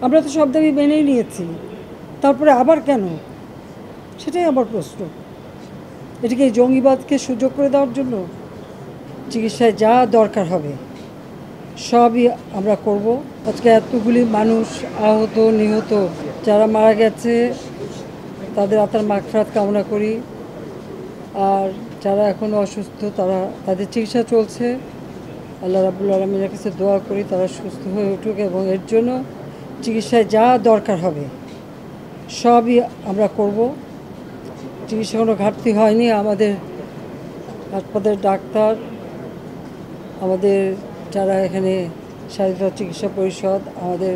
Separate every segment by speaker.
Speaker 1: আমরা তো সব দাবি মেনেই নিয়েছি, তারপরে আবার কেন? সেটাই আমার প্রশ্ন। এটাকে জঙ্গিবাদকে সুযোগ করে দেওয়ার জন্য? চিকিৎসায় যা দরকার হবে সবই আমরা করব। আজকে এতগুলি মানুষ আহত নিহত, যারা মারা গেছে তাদের আত্মার মাগফিরাত কামনা করি। আর যারা এখনও অসুস্থ তাদের চিকিৎসা চলছে। আল্লাহ রাব্বুল আলামিনের কাছে দোয়া করি তারা সুস্থ হয়ে উঠুক, এবং এর জন্য চিকিৎসায় যা দরকার হবে সবই আমরা করব। চিকিৎসা কোনো ঘাটতি হয়নি। আমাদের হাসপাতালের ডাক্তার, আমাদের যারা এখানে স্বাস্থ্য চিকিৎসা পরিষদ, আমাদের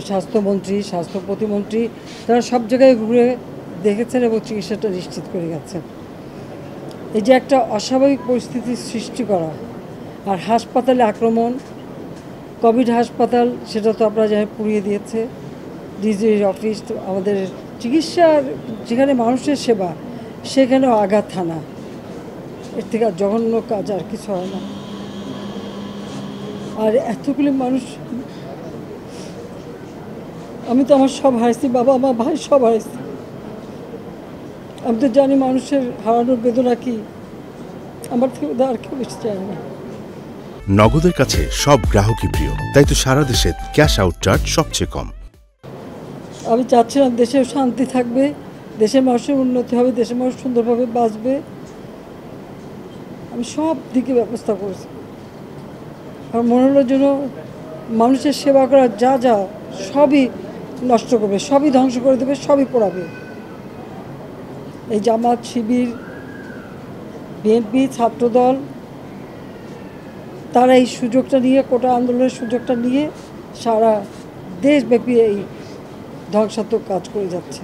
Speaker 1: স্বাস্থ্যমন্ত্রী, স্বাস্থ্য প্রতিমন্ত্রী, তারা সব জায়গায় ঘুরে দেখেছেন এবং চিকিৎসাটা নিশ্চিত করে গেছেন। এই যে একটা অস্বাভাবিক পরিস্থিতির সৃষ্টি করা, আর হাসপাতালে আক্রমণ, কোভিড হাসপাতাল সেটা তো আপনারা যারা পুড়িয়ে দিয়েছে, ডিজির অফিস, আমাদের চিকিৎসার যেখানে মানুষের সেবা সেখানেও আঘাত হানা, এর থেকে আর জঘন্য কাজ আর কিছু হয় না। আর এতগুলি মানুষ, আমি তো আমার সব হারাইছি, বাবা আমার ভাই সব হারাইছি। আমি তো জানি মানুষের হারানোর বেদনা কি, আমার থেকে আর কেউ বেশি চায় না।
Speaker 2: নগদের কাছে সব গ্রাহকই প্রিয়, তাই তো সারা দেশে ক্যাশ আউট চার্জ সবচেয়ে কম।
Speaker 1: আমি চাচ্ছিলাম দেশেও শান্তি থাকবে, দেশের মানুষের উন্নতি হবে, দেশের মানুষ সুন্দরভাবে বাঁচবে। আমি সব দিকে ব্যবস্থা করেছি। আর মনে হলো যেন মানুষের সেবা করা যা যা সবই নষ্ট করবে, সবই ধ্বংস করে দেবে, সবই পোড়াবে। এই জামাত, শিবির, বিএনপি, ছাত্রদল, তারা এই সুযোগটা নিয়ে, কোটা আন্দোলনের সুযোগটা নিয়ে সারা দেশব্যাপী এই ধ্বংসাত্মক কাজ করে যাচ্ছে।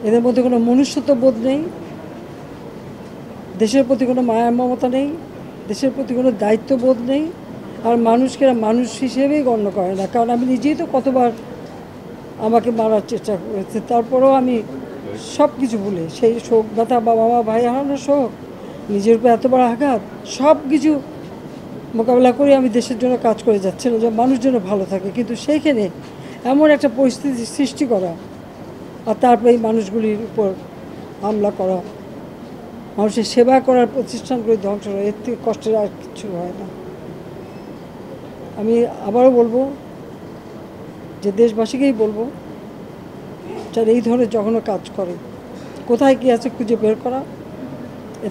Speaker 1: এদের মধ্যে কোনো মনুষ্যত্ব বোধ নেই, দেশের প্রতি কোনো মায়া মমতা নেই, দেশের প্রতি কোনো দায়িত্ববোধ নেই। আর মানুষকে মানুষ হিসেবেই গণ্য করে না। কারণ আমি নিজেই তো কতবার আমাকে মারার চেষ্টা করেছে, তারপরেও আমি সব কিছু ভুলে, সেই শোক ব্যথা, বাবা মা ভাই হারানোর শোক, নিজের উপর এত বড় আঘাত, সব কিছু মোকাবেলা করে আমি দেশের জন্য কাজ করে যাচ্ছিলাম যে মানুষ যেন ভালো থাকে। কিন্তু সেইখানে এমন একটা পরিস্থিতি সৃষ্টি করা, আর তারপরে এই মানুষগুলির উপর হামলা করা, মানুষের সেবা করার প্রতিষ্ঠানগুলি ধ্বংস করা, এর থেকে কষ্টের আর কিছু হয় না। আমি আবারও বলবো যে দেশবাসীকেই বলবো, যারা এই ধরনের জঘন্য কাজ করে, কোথায় কী আছে খুঁজে বের করা,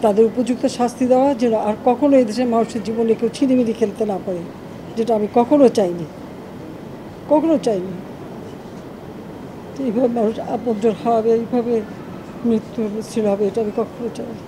Speaker 1: তাদের উপযুক্ত শাস্তি দেওয়া, যেন আর কখনো এই দেশের মানুষের জীবনে কেউ ছিনিমিনি খেলতে না পারে, যেটা আমি কখনো চাইনি, কখনো চাইনি। এইভাবে মানুষ আপনজন হবে, এইভাবে মৃত্যু মিছিল হবে, এটা আমি কখনো চাইনি।